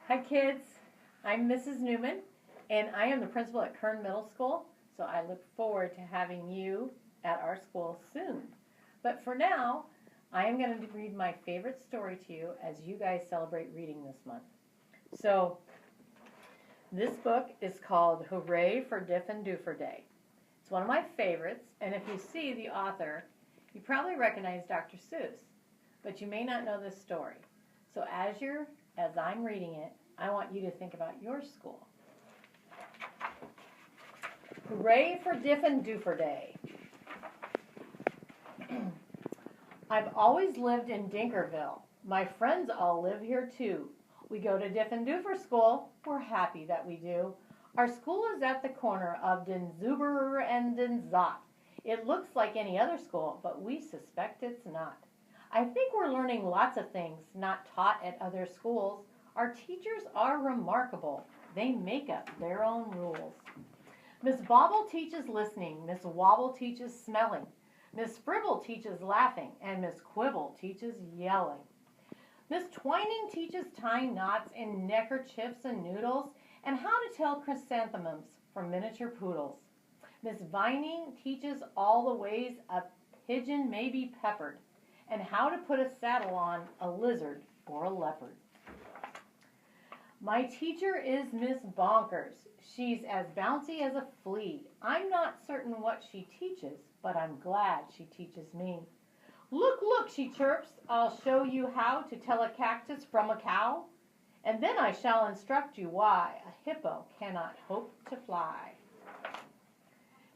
Hi kids, I'm Mrs. Newman and I am the principal at Kern Middle School, so I look forward to having you at our school soon. But for now, I am going to read my favorite story to you as you guys celebrate reading this month. So this book is called Hooray for Diff and Doofer Day. It's one of my favorites, and if you see the author, you probably recognize Dr. Seuss, but you may not know this story. So as I'm reading it, I want you to think about your school. Hooray for Diff and Doofer Day. I've always lived in Dinkerville. My friends all live here too. We go to Diff and Doofer School. We're happy that we do. Our school is at the corner of Den Zuber and Den Zot. It looks like any other school, but we suspect it's not. I think we're learning lots of things not taught at other schools. Our teachers are remarkable. They make up their own rules. Miss Bobble teaches listening. Miss Wobble teaches smelling. Miss Fribble teaches laughing. And Miss Quibble teaches yelling. Miss Twining teaches tying knots in neckerchiefs and noodles and how to tell chrysanthemums from miniature poodles. Miss Vining teaches all the ways a pigeon may be peppered and how to put a saddle on a lizard or a leopard. My teacher is Miss Bonkers. She's as bouncy as a flea. I'm not certain what she teaches, but I'm glad she teaches me. Look, look, she chirps. I'll show you how to tell a cactus from a cow, and then I shall instruct you why a hippo cannot hope to fly.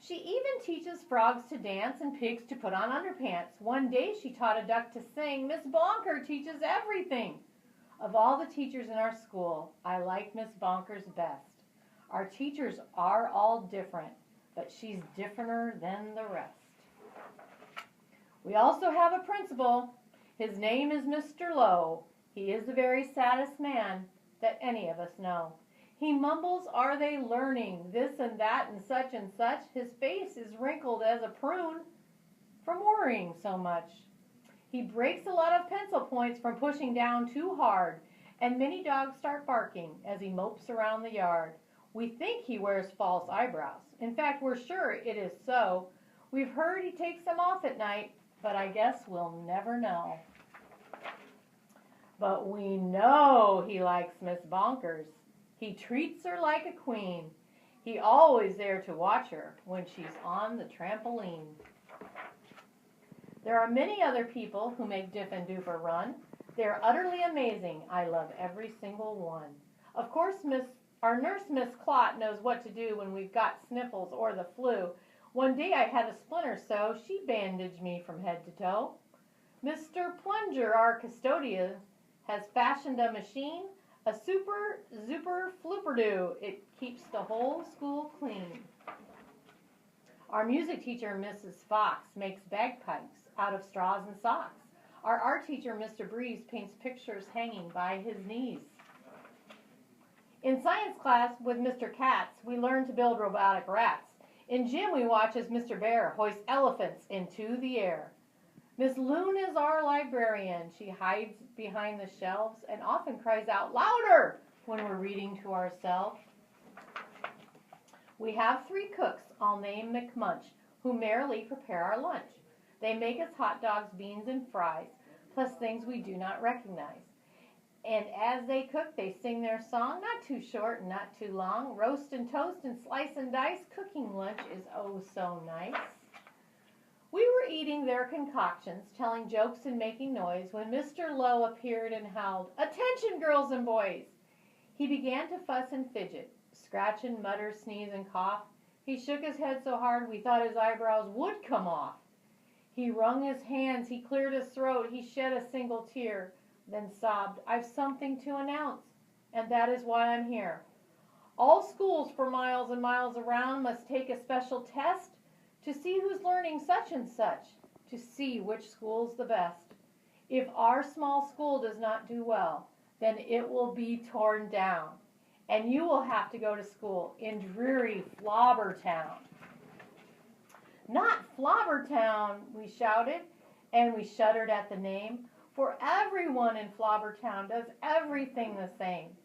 She even teaches frogs to dance and pigs to put on underpants. One day she taught a duck to sing. Miss Bonker teaches everything. Of all the teachers in our school, I like Miss Bonkers best. Our teachers are all different, but she's differenter than the rest. We also have a principal. His name is Mr. Lowe. He is the very saddest man that any of us know. He mumbles, "Are they learning this and that and such and such?" His face is wrinkled as a prune from worrying so much. He breaks a lot of pencil points from pushing down too hard, and many dogs start barking as he mopes around the yard. We think he wears false eyebrows. In fact, we're sure it is so. We've heard he takes them off at night, but I guess we'll never know. But we know he likes Miss Bonkers. He treats her like a queen. He always there to watch her when she's on the trampoline. There are many other people who make Diff and Doofer run. They're utterly amazing. I love every single one. Of course, our nurse, Miss Clot, knows what to do when we've got sniffles or the flu. One day I had a splinter, so she bandaged me from head to toe. Mr. Plunger, our custodian, has fashioned a machine, a super flooper-doo. It keeps the whole school clean. Our music teacher, Mrs. Fox, makes bagpipes out of straws and socks. Our art teacher, Mr. Breeze, paints pictures hanging by his knees. In science class with Mr. Katz, we learn to build robotic rats. In gym, we watch as Mr. Bear hoists elephants into the air. Miss Loon is our librarian. She hides behind the shelves and often cries out louder when we're reading to ourselves. We have 3 cooks, all named McMunch, who merrily prepare our lunch. They make us hot dogs, beans, and fries, plus things we do not recognize. And as they cook, they sing their song, not too short and not too long. Roast and toast and slice and dice. Cooking lunch is oh so nice. We were eating their concoctions, telling jokes and making noise, when Mr. Lowe appeared and howled, "Attention, girls and boys!" He began to fuss and fidget, scratch and mutter, sneeze and cough. He shook his head so hard we thought his eyebrows would come off. He wrung his hands, he cleared his throat, he shed a single tear, then sobbed, "I've something to announce, and that is why I'm here. All schools for miles and miles around must take a special test to see who's learning such and such, to see which school's the best. If our small school does not do well, then it will be torn down, and you will have to go to school in dreary Flobbertown." "Not Flobbertown," we shouted, and we shuddered at the name, for everyone in Flobbertown does everything the same.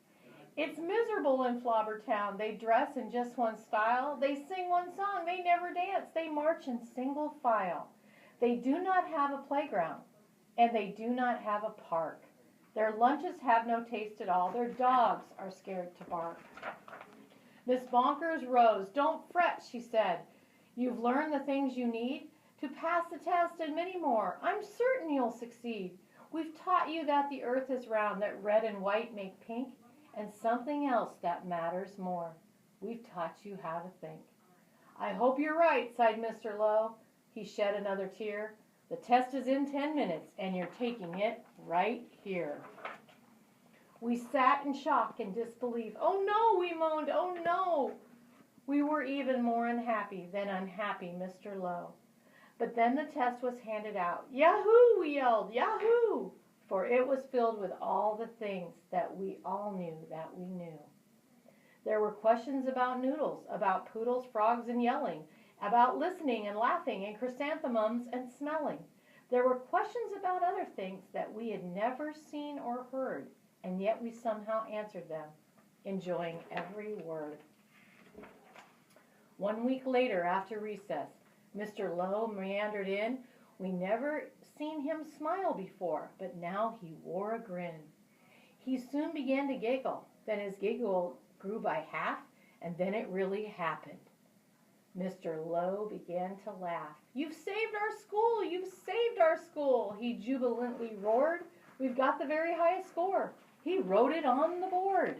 It's miserable in Flobbertown. They dress in just one style. They sing one song. They never dance. They march in single file. They do not have a playground, and they do not have a park. Their lunches have no taste at all. Their dogs are scared to bark. Miss Bonkers rose. Don't fret, she said. You've learned the things you need to pass the test and many more. I'm certain you'll succeed. We've taught you that the earth is round, that red and white make pink, and something else that matters more. We've taught you how to think. I hope you're right, sighed Mr. Lowe. He shed another tear. The test is in 10 minutes, and you're taking it right here. We sat in shock and disbelief. Oh no, we moaned, oh no. We were even more unhappy than unhappy Mr. Lowe. But then the test was handed out. Yahoo, we yelled, Yahoo! For it was filled with all the things that we all knew that we knew. There were questions about noodles, about poodles, frogs, and yelling, about listening and laughing and chrysanthemums and smelling. There were questions about other things that we had never seen or heard, and yet we somehow answered them, enjoying every word. 1 week later, after recess, Mr. Lowe meandered in. We never seen him smile before, but now he wore a grin. He soon began to giggle. Then his giggle grew by half, and then it really happened. Mr. Lowe began to laugh. You've saved our school! You've saved our school! He jubilantly roared. We've got the very highest score. He wrote it on the board.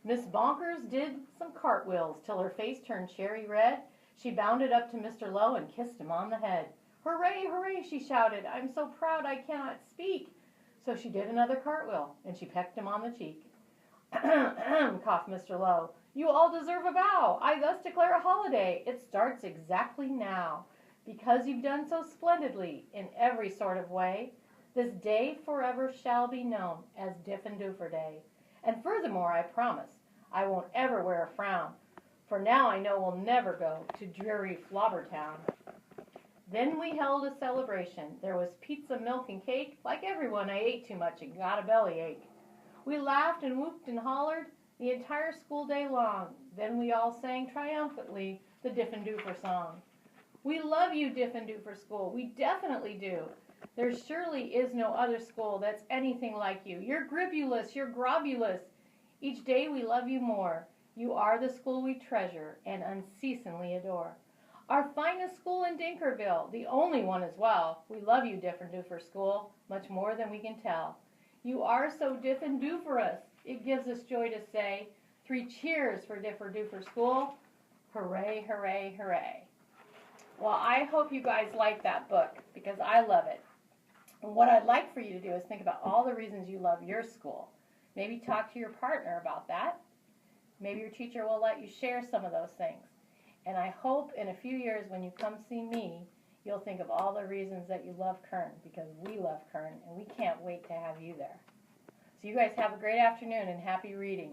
Miss Bonkers did some cartwheels till her face turned cherry red. She bounded up to Mr. Lowe and kissed him on the head. Hooray, hooray, she shouted. I'm so proud I cannot speak. So she did another cartwheel, and she pecked him on the cheek. Coughed Mr. Lowe. You all deserve a bow. I thus declare a holiday. It starts exactly now. Because you've done so splendidly in every sort of way, this day forever shall be known as Diff'n'Doofer Day. And furthermore, I promise, I won't ever wear a frown, for now I know we'll never go to dreary Flobbertown. Then we held a celebration. There was pizza, milk, and cake. Like everyone, I ate too much and got a bellyache. We laughed and whooped and hollered the entire school day long. Then we all sang triumphantly the Diff'n'Doofer song. We love you, Diff'n'Doofer School. We definitely do. There surely is no other school that's anything like you. You're gribulous, you're grobulous. Each day we love you more. You are the school we treasure and unceasingly adore. Our finest school in Dinkerville, the only one as well. We love you, Diff'n'Doofer School, much more than we can tell. You are so Diff'n'Dooferous. It gives us joy to say 3 cheers for Diff'n'Doofer School. Hooray, hooray, hooray. Well, I hope you guys like that book because I love it. And what I'd like for you to do is think about all the reasons you love your school. Maybe talk to your partner about that. Maybe your teacher will let you share some of those things. And I hope in a few years when you come see me, you'll think of all the reasons that you love Kern, because we love Kern and we can't wait to have you there. So you guys have a great afternoon and happy reading.